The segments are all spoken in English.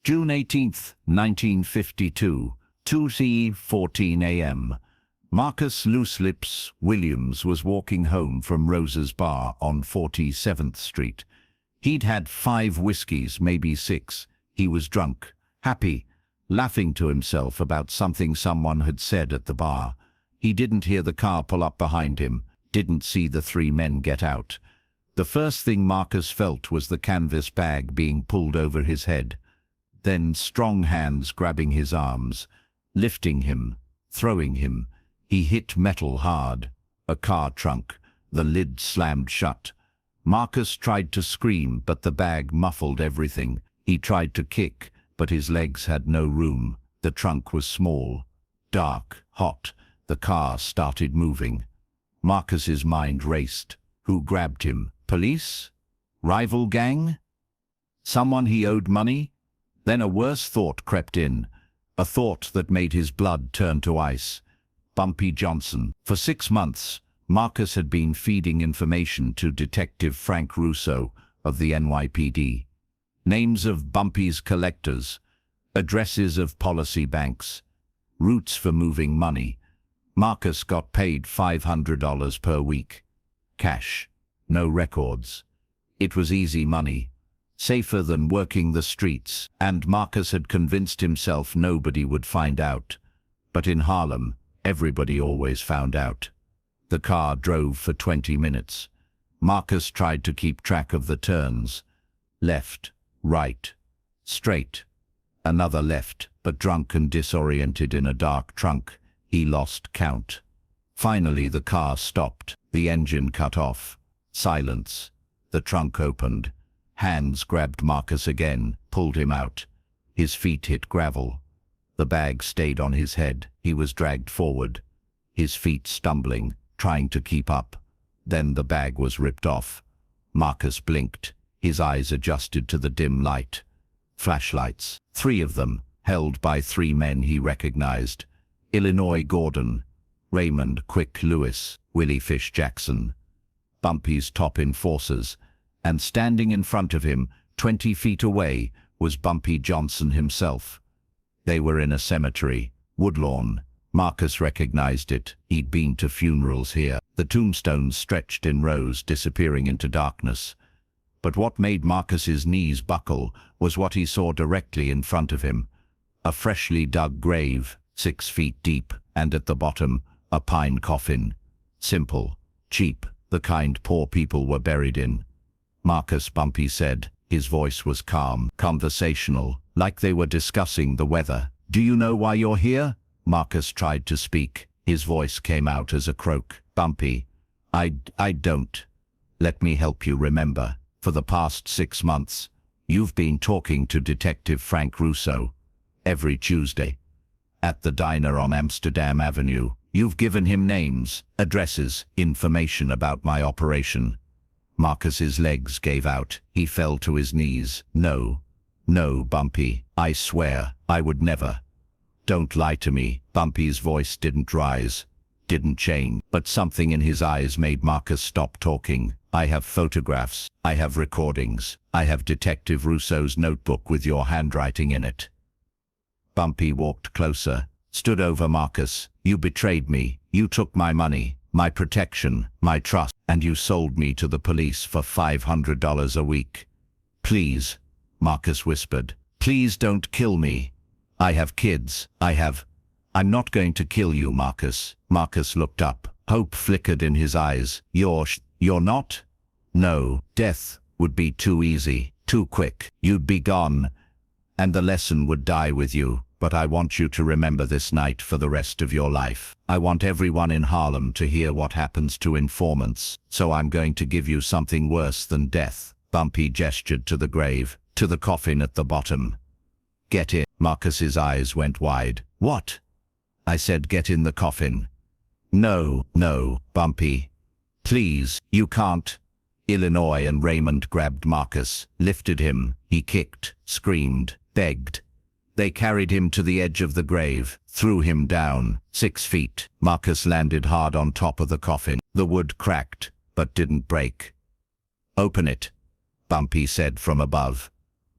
June 18, 1952, 2:14 a.m. Marcus Loose Lips Williams was walking home from Rose's Bar on 47th Street. He'd had 5 whiskeys, maybe 6. He was drunk, happy, laughing to himself about something someone had said at the bar. He didn't hear the car pull up behind him, didn't see the 3 men get out. The first thing Marcus felt was the canvas bag being pulled over his head. Then strong hands grabbing his arms, lifting him, throwing him. He hit metal hard. A car trunk. The lid slammed shut. Marcus tried to scream, but the bag muffled everything. He tried to kick, but his legs had no room. The trunk was small, dark, hot. The car started moving. Marcus's mind raced. Who grabbed him? Police? Rival gang? Someone he owed money? Then a worse thought crept in, a thought that made his blood turn to ice. Bumpy Johnson. For 6 months, Marcus had been feeding information to Detective Frank Russo of the NYPD. Names of Bumpy's collectors, addresses of policy banks, routes for moving money. Marcus got paid $500 per week. Cash. No records. It was easy money. Safer than working the streets, and Marcus had convinced himself nobody would find out. But in Harlem, everybody always found out. The car drove for 20 minutes. Marcus tried to keep track of the turns. Left, right, straight. Another left, but drunk and disoriented in a dark trunk, he lost count. Finally the car stopped, the engine cut off. Silence. The trunk opened. Hands grabbed Marcus again, pulled him out. His feet hit gravel. The bag stayed on his head. He was dragged forward, his feet stumbling, trying to keep up. Then the bag was ripped off. Marcus blinked. His eyes adjusted to the dim light. Flashlights. 3 of them, held by 3 men he recognized. Illinois Gordon, Raymond Quick Lewis, Willie Fish Jackson. Bumpy's top enforcers. And standing in front of him, 20 feet away, was Bumpy Johnson himself. They were in a cemetery, Woodlawn. Marcus recognized it. He'd been to funerals here. The tombstones stretched in rows, disappearing into darkness. But what made Marcus's knees buckle was what he saw directly in front of him. A freshly dug grave, 6 feet deep, and at the bottom, a pine coffin. Simple, cheap, the kind poor people were buried in. Marcus, Bumpy said. His voice was calm, conversational, like they were discussing the weather. Do you know why you're here? Marcus tried to speak. His voice came out as a croak. Bumpy, I don't. Let me help you remember. For the past 6 months, you've been talking to Detective Frank Russo. Every Tuesday. At the diner on Amsterdam Avenue. You've given him names, addresses, information about my operation. Marcus's legs gave out. He fell to his knees. No, Bumpy, I swear, I would never. Don't lie to me. Bumpy's voice didn't rise, didn't change, but something in his eyes made Marcus stop talking. I have photographs, I have recordings, I have Detective Russo's notebook with your handwriting in it. Bumpy walked closer, stood over Marcus. You betrayed me. You took my money, my protection, my trust, and you sold me to the police for $500 a week. Please, Marcus whispered, please don't kill me. I have kids. I'm not going to kill you, Marcus. Marcus looked up. Hope flickered in his eyes. You're not? No, death would be too easy, too quick. You'd be gone, and the lesson would die with you. But I want you to remember this night for the rest of your life. I want everyone in Harlem to hear what happens to informants, so I'm going to give you something worse than death. Bumpy gestured to the grave, to the coffin at the bottom. Get in. Marcus's eyes went wide. What? I said get in the coffin. No, Bumpy. Please, you can't. Illinois and Raymond grabbed Marcus, lifted him. He kicked, screamed, begged. They carried him to the edge of the grave, threw him down, 6 feet. Marcus landed hard on top of the coffin. The wood cracked, but didn't break. Open it, Bumpy said from above.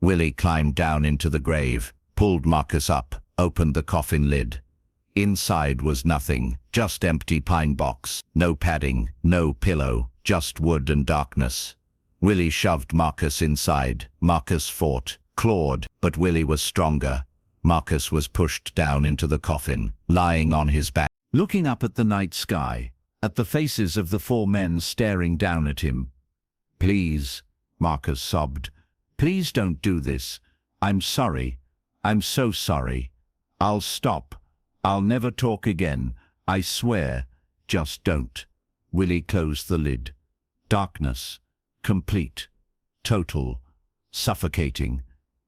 Willie climbed down into the grave, pulled Marcus up, opened the coffin lid. Inside was nothing, just empty pine box, no padding, no pillow, just wood and darkness. Willie shoved Marcus inside. Marcus fought, clawed, but Willie was stronger. Marcus was pushed down into the coffin, lying on his back, looking up at the night sky, at the faces of the 4 men staring down at him. "Please," Marcus sobbed. "Please don't do this. I'm sorry. I'm so sorry. I'll stop. I'll never talk again. I swear. Just don't." Willie closed the lid. Darkness. Complete. Total. Suffocating.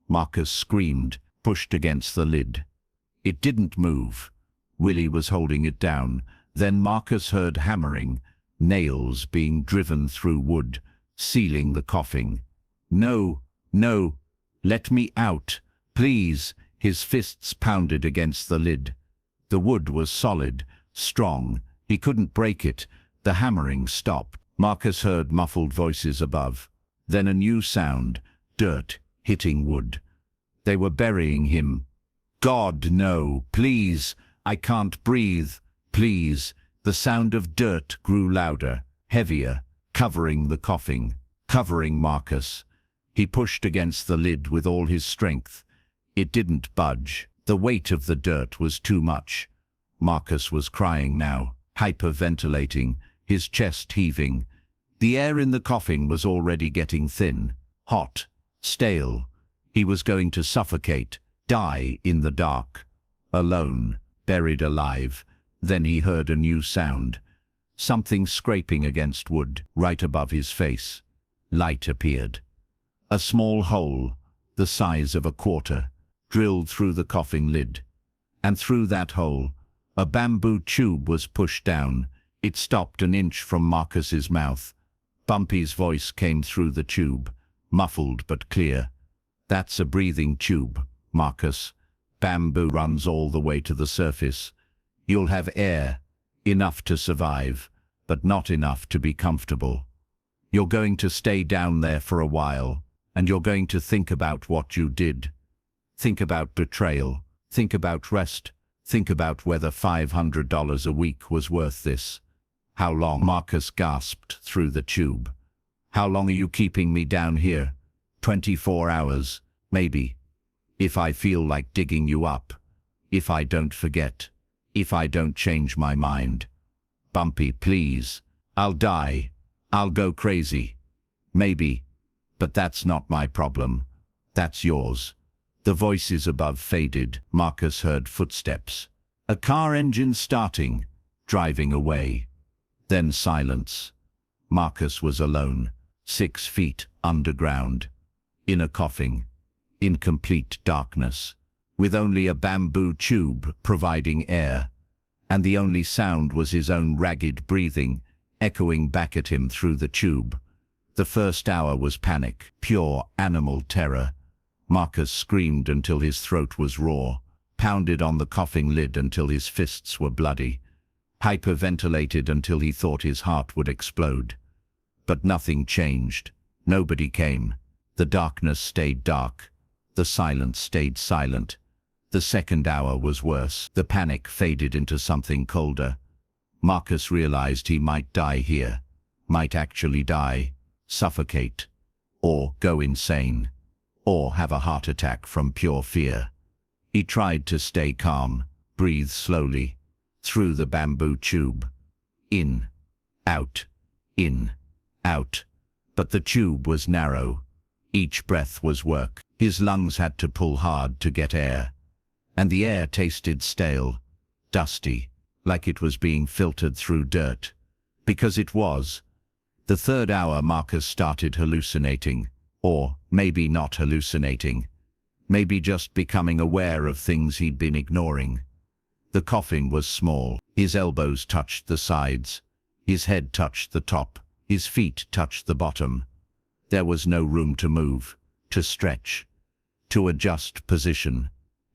Marcus screamed, pushed against the lid. It didn't move. Willie was holding it down. Then Marcus heard hammering, nails being driven through wood, sealing the coffin. "No, no, let me out, please." His fists pounded against the lid. The wood was solid, strong. He couldn't break it. The hammering stopped. Marcus heard muffled voices above. Then a new sound, dirt hitting wood. They were burying him. "God, no, please. I can't breathe. Please." The sound of dirt grew louder, heavier, covering the coffin, covering Marcus. He pushed against the lid with all his strength. It didn't budge. The weight of the dirt was too much. Marcus was crying now, hyperventilating, his chest heaving. The air in the coffin was already getting thin, hot, stale. He was going to suffocate, die in the dark, alone, buried alive. Then he heard a new sound, something scraping against wood, right above his face. Light appeared. A small hole, the size of a quarter, drilled through the coffin lid. And through that hole, a bamboo tube was pushed down. It stopped an inch from Marcus's mouth. Bumpy's voice came through the tube, muffled but clear. "That's a breathing tube, Marcus. Bamboo runs all the way to the surface. You'll have air, enough to survive, but not enough to be comfortable. You're going to stay down there for a while, and you're going to think about what you did. Think about betrayal. Think about rest. Think about whether $500 a week was worth this." "How long?" Marcus gasped through the tube. "How long are you keeping me down here?" 24 hours, maybe. If I feel like digging you up. If I don't forget. If I don't change my mind. Bumpy, please. I'll die. I'll go crazy. Maybe. But that's not my problem. That's yours." The voices above faded. Marcus heard footsteps. A car engine starting, driving away. Then silence. Marcus was alone, 6 feet underground, in a coffin, in complete darkness, with only a bamboo tube providing air, and the only sound was his own ragged breathing, echoing back at him through the tube. The first hour was panic, pure animal terror. Marcus screamed until his throat was raw, pounded on the coffin lid until his fists were bloody, hyperventilated until he thought his heart would explode. But nothing changed. Nobody came. The darkness stayed dark. The silence stayed silent. The second hour was worse. The panic faded into something colder. Marcus realized he might die here, might actually die, suffocate, or go insane, or have a heart attack from pure fear. He tried to stay calm, breathe slowly, through the bamboo tube. In, out, in, out. But the tube was narrow. Each breath was work. His lungs had to pull hard to get air. And the air tasted stale, dusty, like it was being filtered through dirt. Because it was. The third hour Marcus started hallucinating. Or maybe not hallucinating. Maybe just becoming aware of things he'd been ignoring. The coffin was small. His elbows touched the sides. His head touched the top. His feet touched the bottom. There was no room to move, to stretch, to adjust position.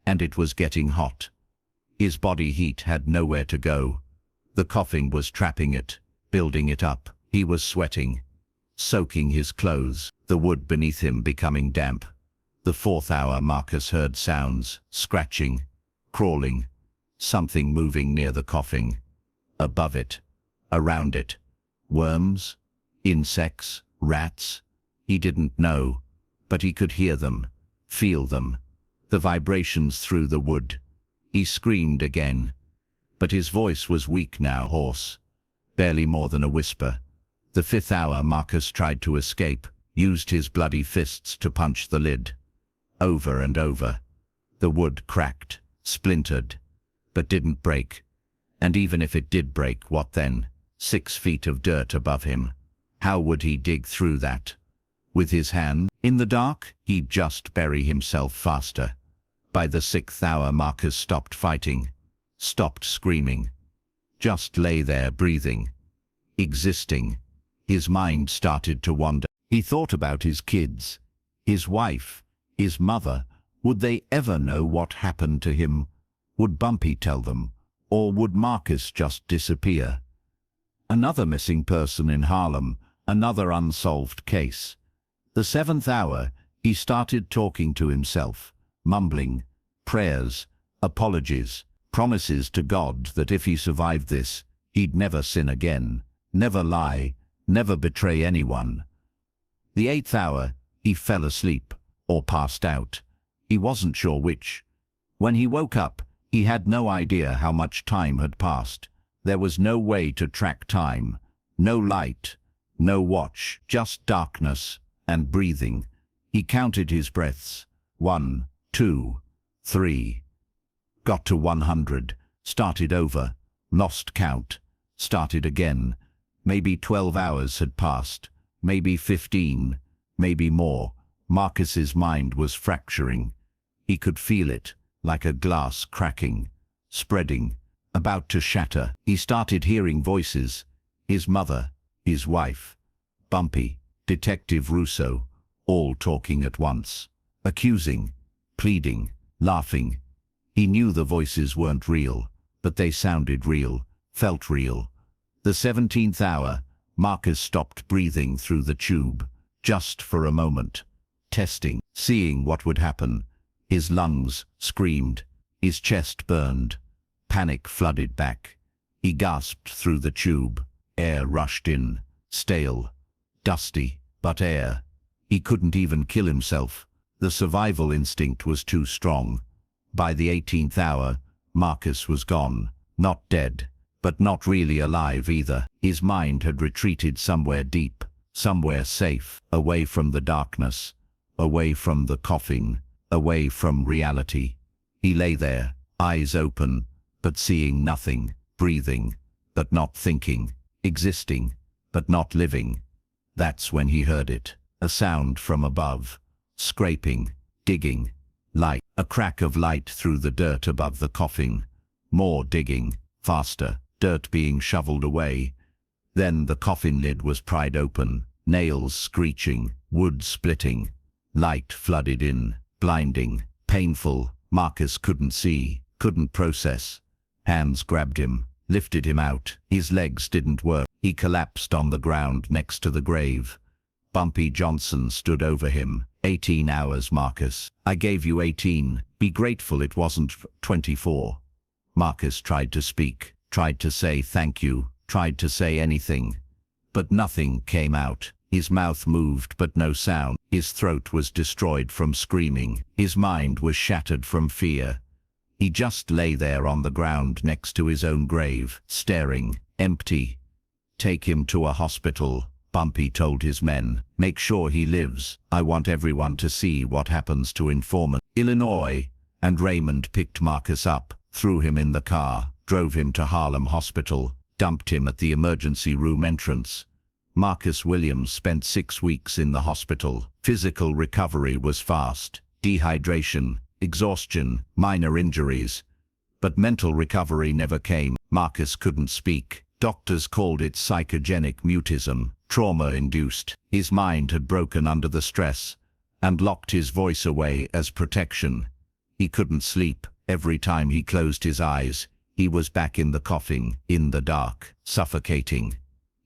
And it was getting hot. His body heat had nowhere to go. The coffin was trapping it, building it up. He was sweating, soaking his clothes, the wood beneath him becoming damp. The 4th hour, Marcus heard sounds, scratching, crawling, something moving near the coffin. Above it, around it, worms, insects, rats. He didn't know, but he could hear them, feel them, the vibrations through the wood. He screamed again, but his voice was weak now, hoarse, barely more than a whisper. The 5th hour, Marcus tried to escape, used his bloody fists to punch the lid. Over and over. The wood cracked, splintered, but didn't break. And even if it did break, what then? 6 feet of dirt above him. How would he dig through that? With his hand? In the dark, he'd just bury himself faster. By the 6th hour, Marcus stopped fighting, stopped screaming. Just lay there breathing, existing. His mind started to wander. He thought about his kids, his wife, his mother. Would they ever know what happened to him? Would Bumpy tell them? Or would Marcus just disappear? Another missing person in Harlem, another unsolved case. The 7th hour, he started talking to himself, mumbling prayers, apologies, promises to God that if he survived this, he'd never sin again, never lie, never betray anyone. The 8th hour, he fell asleep, or passed out. He wasn't sure which. When he woke up, he had no idea how much time had passed. There was no way to track time, no light, no watch, just darkness and breathing. He counted his breaths. 1, 2, 3. Got to 100, started over, lost count, started again. Maybe 12 hours had passed, maybe 15, maybe more. Marcus's mind was fracturing. He could feel it, like a glass cracking, spreading, about to shatter. He started hearing voices, his mother, his wife, Bumpy, Detective Russo, all talking at once, accusing, pleading, laughing. He knew the voices weren't real, but they sounded real, felt real. The 17th hour, Marcus stopped breathing through the tube, just for a moment, testing, seeing what would happen. His lungs screamed, his chest burned. Panic flooded back. He gasped through the tube. Air rushed in, stale, dusty, but air. He couldn't even kill himself. The survival instinct was too strong. By the 18th hour, Marcus was gone, not dead, but not really alive either. His mind had retreated somewhere deep, somewhere safe, away from the darkness, away from the coffin, away from reality. He lay there, eyes open, but seeing nothing, breathing, but not thinking, existing, but not living. That's when he heard it, a sound from above, scraping, digging, light, a crack of light through the dirt above the coffin. More digging, faster, dirt being shoveled away. Then the coffin lid was pried open, nails screeching, wood splitting. Light flooded in, blinding, painful. Marcus couldn't see, couldn't process. Hands grabbed him, lifted him out. His legs didn't work. He collapsed on the ground next to the grave. Bumpy Johnson stood over him. 18 hours, Marcus. I gave you 18. Be grateful it wasn't 24. Marcus tried to speak, tried to say thank you, tried to say anything. But nothing came out. His mouth moved but no sound. His throat was destroyed from screaming. His mind was shattered from fear. He just lay there on the ground next to his own grave, staring, empty. Take him to a hospital, Bumpy told his men. Make sure he lives. I want everyone to see what happens to Informant. Illinois, and Raymond picked Marcus up, threw him in the car, drove him to Harlem Hospital, dumped him at the emergency room entrance. Marcus Williams spent 6 weeks in the hospital. Physical recovery was fast. Dehydration, exhaustion, minor injuries. But mental recovery never came. Marcus couldn't speak. Doctors called it psychogenic mutism, trauma-induced. His mind had broken under the stress and locked his voice away as protection. He couldn't sleep. Every time he closed his eyes, he was back in the coffin, in the dark, suffocating.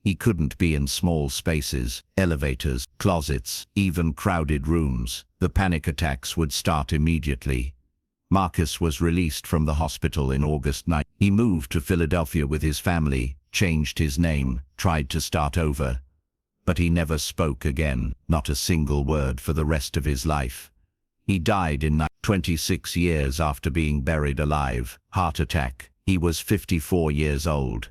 He couldn't be in small spaces, elevators, closets, even crowded rooms. The panic attacks would start immediately. Marcus was released from the hospital in August 9. He moved to Philadelphia with his family, changed his name, tried to start over. But he never spoke again, not a single word for the rest of his life. He died in 26 years after being buried alive. Heart attack. He was 54 years old.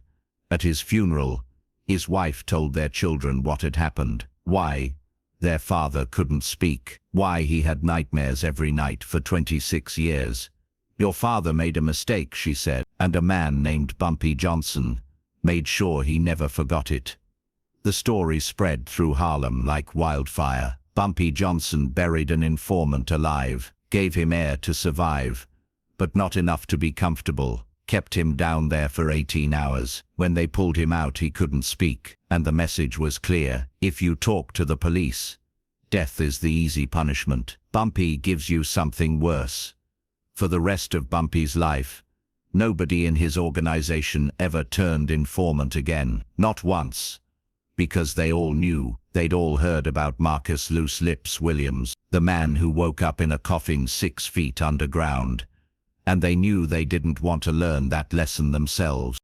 At his funeral, his wife told their children what had happened, why their father couldn't speak, why he had nightmares every night for 26 years. "Your father made a mistake," she said, and a man named Bumpy Johnson made sure he never forgot it. The story spread through Harlem like wildfire. Bumpy Johnson buried an informant alive, gave him air to survive, but not enough to be comfortable. Kept him down there for 18 hours. When they pulled him out, he couldn't speak, and the message was clear: if you talk to the police, death is the easy punishment. Bumpy gives you something worse. For the rest of Bumpy's life, nobody in his organization ever turned informant again, not once, because they all knew. They'd all heard about Marcus Loose Lips Williams, the man who woke up in a coffin 6 feet underground. And they knew they didn't want to learn that lesson themselves.